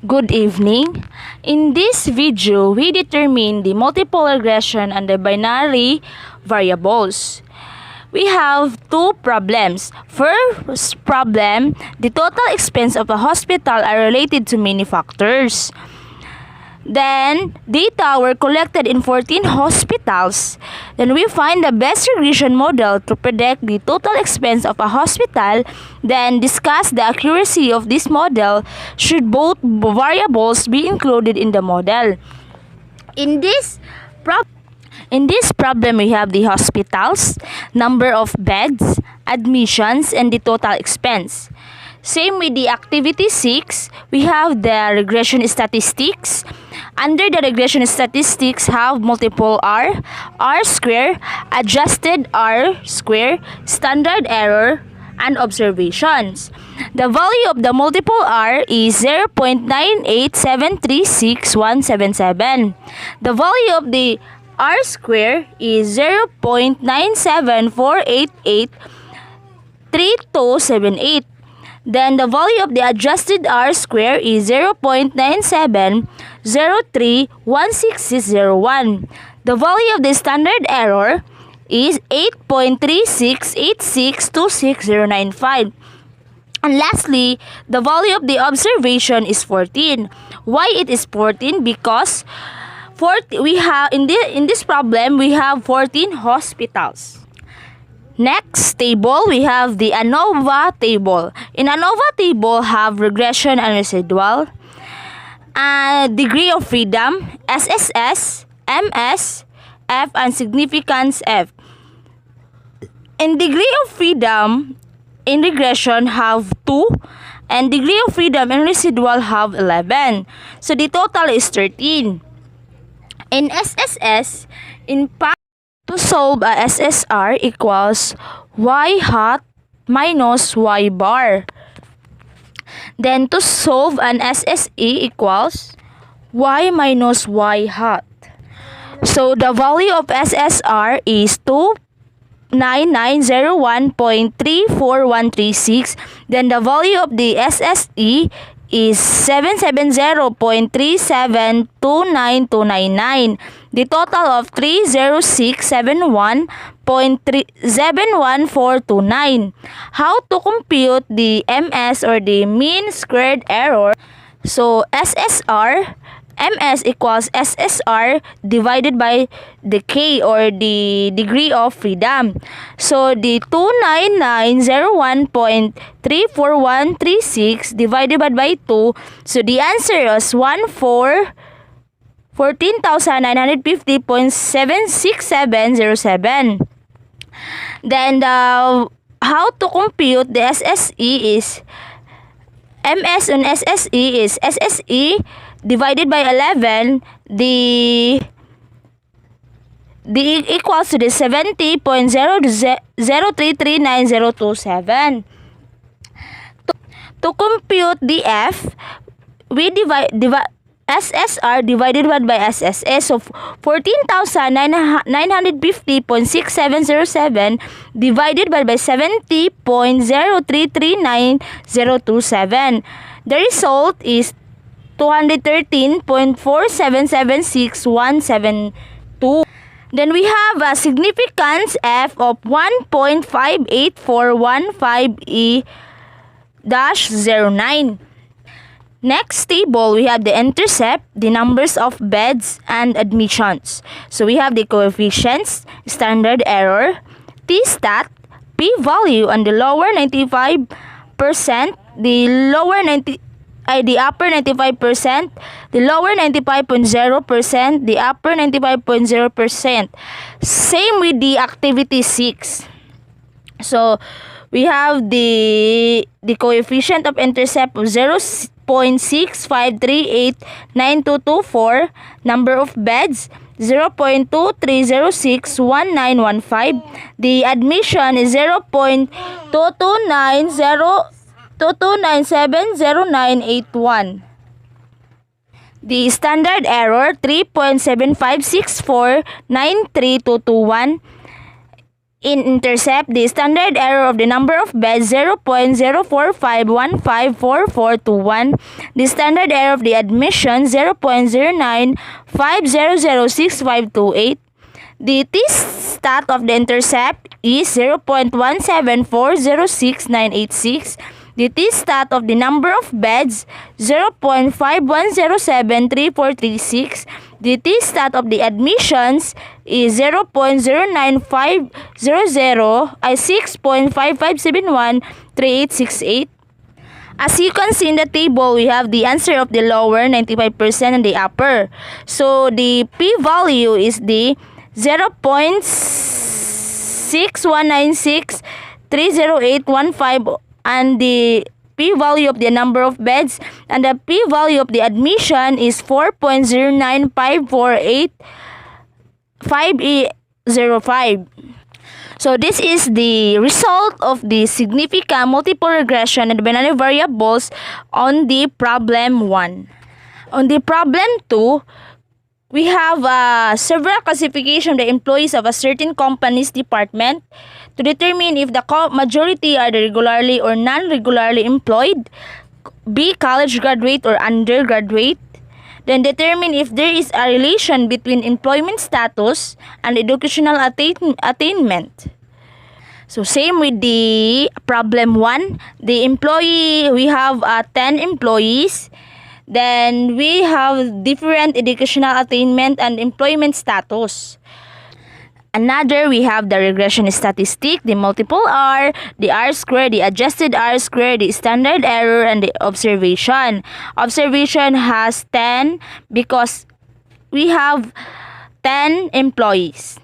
Good evening. In this video, we determine the multiple regression and the binary variables. We have two problems. First problem, the total expense of a hospital are related to many factors. Then, data were collected in 14 hospitals. Then we find the best regression model to predict the total expense of a hospital. Then discuss the accuracy of this model should both variables be included in the model. In this problem, we have the hospitals, number of beds, admissions, and the total expense. Same with the activity 6, we have the regression statistics. Under the regression statistics have multiple R, R square, adjusted R square, standard error, and observations. The value of the multiple R is 0.98736,177. The value of the R square is 0.974883278. Then the value of the adjusted R square is 0.97031601. The value of the standard error is 8.3686269095. And lastly, the value of the observation is 14. Why it is 14? Because we have in this problem we have 14 hospitals. Next table, we have the ANOVA table. In ANOVA table, have regression and residual, degree of freedom, SSS, MS, F, and significance F. In degree of freedom, in regression have 2, and degree of freedom in residual have 11. So the total is 13. In SSS, to solve a SSR equals y hat minus y bar. Then to solve an SSE equals y minus y hat. So the value of SSR is 29901.34136. Then the value of the SSE is 770.3729299. The total of 30671.71429. How to compute the MS or the mean squared error? So SSR, MS equals SSR divided by the K or the degree of freedom. So the 29901.34136 divided by 2. So the answer is 14,950.76707. Then how to compute the SSE is MS on SSE is SSE divided by 11, the equals to the 70.0033927. To compute the F, we divide SSR divided by SSS of 14,950.6707 divided by 70.0339027. The result is 213.4776172. Then we have a significance F of 1.58415E-09. Next table, we have the intercept, the numbers of beds and admissions. So we have the coefficients, standard error, T-stat, p-value, and the lower 95%, the upper 95%, the lower 95.0%, the upper 95.0%. Same with the activity 6. So we have the coefficient of intercept of 0.65389224, number of beds 0.23061915, the admission is 0.22970981. The standard error 3.75649321. In intercept, the standard error of the number of beds 0.045154421. The standard error of the admission 0.09500658. The t-stat of the intercept is 0.1740696. The t-stat of the number of beds 0.51073436. The t-stat of the admissions is 0.0950 6.55713868. As you can see in the table, we have the answer of the lower 95% and the upper. So the p-value is the 0.6196300815 and the p-value of the number of beds, and the p-value of the admission is 4.0954805. So this is the result of the significant multiple regression and binary variables on the problem 1. On the problem 2, we have several classification of the employees of a certain company's department to determine if the majority are the regularly or non-regularly employed, B. college graduate or undergraduate. Then determine if there is a relation between employment status and educational attainment. So same with the problem 1. The employee, we have 10 employees. Then we have different educational attainment and employment status. Another, we have the regression statistic, the multiple R, the R square, the adjusted R square, the standard error, and the observation. Observation has 10 because we have 10 employees.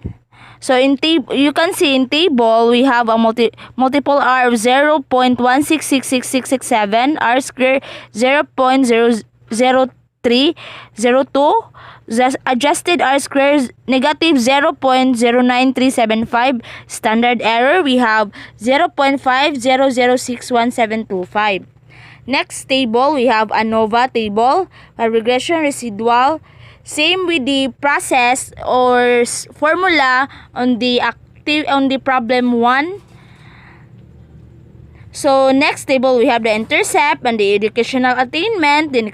So in you can see in table, we have a multiple R of 0.1666667, R square 0.00302, adjusted R square negative 0.093755, standard error we have 0.50061725. Next table, we have ANOVA table, a regression residual. Same with the process or formula on the problem 1. So next table, we have the intercept and the educational attainment, then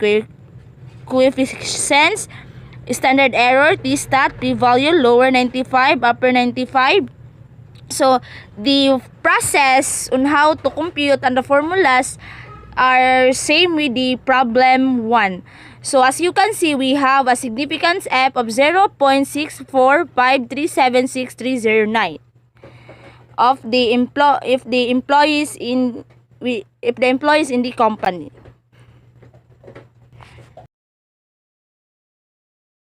coefficients, standard error, t-stat, p-value, lower 95, upper 95. So the process on how to compute and the formulas are same with the problem 1. So as you can see, we have a significance F of 0.645376309 of the employees in the company.